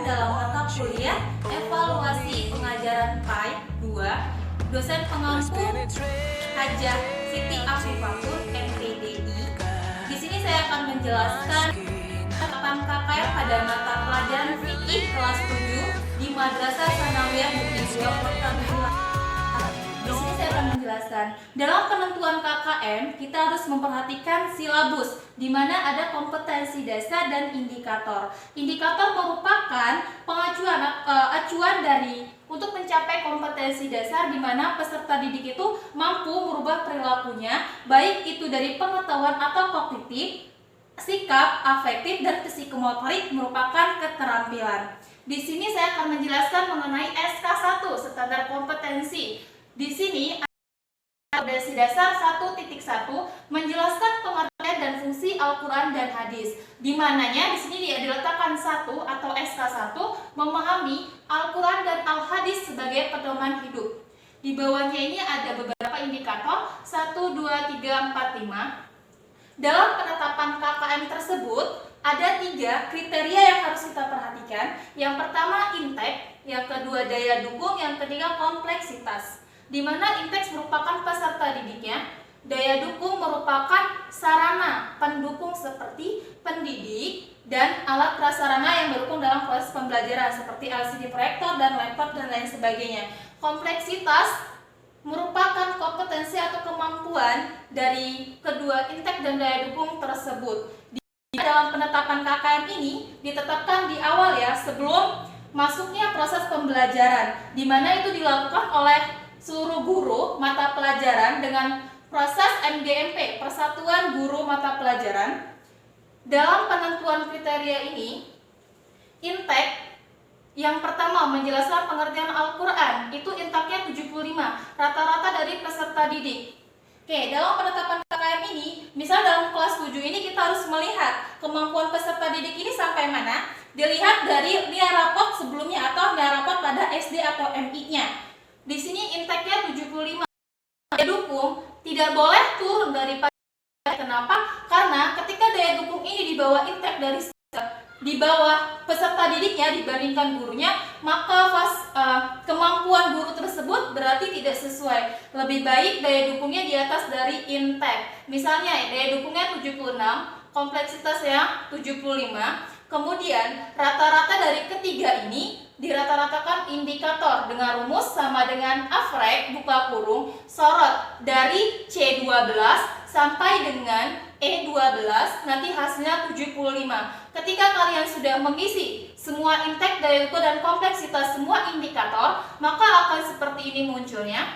dalam mata kuliah Evaluasi Pengajaran PAI 2, dosen pengampu Hajah Siti Afifatul, MPDI. Di sini saya akan menjelaskan penerapan KKM pada mata pelajaran fikih kelas 7 di Madrasah Tsanawiyah Bukit Dua Kota Bogor. Di sini saya akan menjelaskan dalam penentuan KKM kita harus memperhatikan silabus, di mana ada kompetensi dasar dan indikator. Indikator merupakan acuan dari untuk mencapai kompetensi dasar, di mana peserta didik itu mampu merubah perilakunya, baik itu dari pengetahuan atau kognitif, sikap, afektif, dan psikomotorik merupakan keterampilan. Di sini saya akan menjelaskan mengenai SK1, standar kompetensi. Di sini kompetensi dasar 1.1 menjelaskan pengertian dan fungsi Al-Quran dan hadis. Di mananya di sini diletakkan 1 atau SK1 memahami Al-Quran dan Al-Hadis sebagai pedoman hidup. Di bawahnya ini ada beberapa indikator 1, 2, 3, 4, 5. Dalam penetapan KKM tersebut ada 3 kriteria yang harus kita perhatikan. Yang pertama intake, yang kedua daya dukung, yang ketiga kompleksitas. Di mana intake merupakan peserta didiknya, daya dukung merupakan sarana pendukung seperti pendidik dan alat prasarana yang mendukung dalam proses pembelajaran seperti LCD proyektor dan laptop dan lain sebagainya. Kompleksitas merupakan kompetensi atau kemampuan dari kedua intake dan daya dukung tersebut. Dalam penetapan KKM ini ditetapkan di awal ya, sebelum masuknya proses pembelajaran, di mana itu dilakukan oleh seluruh guru mata pelajaran dengan proses MGMP, Persatuan Guru Mata Pelajaran. Dalam penentuan kriteria ini, intake yang pertama menjelaskan pengertian Al-Quran, itu intake-nya 75, rata-rata dari peserta didik. Oke, dalam penetapan KKM ini, misal dalam kelas 7 ini kita harus melihat kemampuan peserta didik ini sampai mana, dilihat dari nilai rapot sebelumnya atau nilai rapot pada SD atau MI-nya. Di sini intake-nya 75. Daya dukung tidak boleh turun daripada. Kenapa? Karena ketika daya dukung ini di bawah intake dari di bawah peserta didiknya dibandingkan gurunya, maka kemampuan guru tersebut berarti tidak sesuai. Lebih baik daya dukungnya di atas dari intake. Misalnya daya dukungnya 76, kompleksitasnya 75. Kemudian rata-rata dari ketiga ini dirata-ratakan indikator dengan rumus sama dengan average buka kurung sorot dari C12 sampai dengan E12, nanti hasilnya 75. Ketika kalian sudah mengisi semua intake, daya dukung dan kompleksitas semua indikator, maka akan seperti ini munculnya.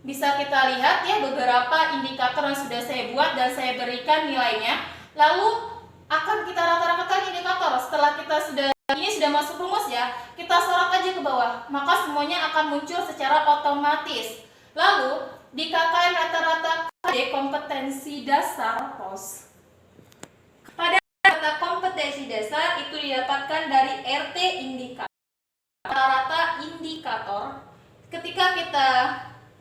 Bisa kita lihat ya beberapa indikator yang sudah saya buat dan saya berikan nilainya. Lalu akan kita rata-ratakan indikator. Setelah kita sudah masuk rumus ya, kita sorot aja ke bawah, maka semuanya akan muncul secara otomatis. Lalu di KKM rata-rata KD kompetensi dasar pos. Pada rata kompetensi dasar itu didapatkan dari RT indikator. Rata-rata indikator ketika kita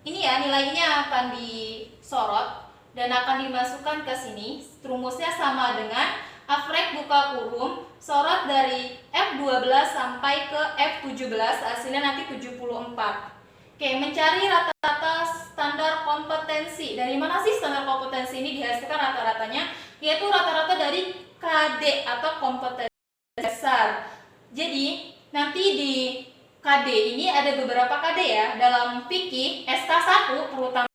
ini ya nilainya akan disorot dan akan dimasukkan ke sini. Rumusnya sama dengan average buka kurung sorot dari F12 sampai ke F17, hasilnya nanti 74. Oke, mencari rata-rata standar kompetensi. Dari mana sih standar kompetensi ini dihasilkan rata-ratanya? Yaitu rata-rata dari KD atau kompetensi dasar. Jadi nanti di KD ini ada beberapa KD ya. Dalam fikih SK1 terutama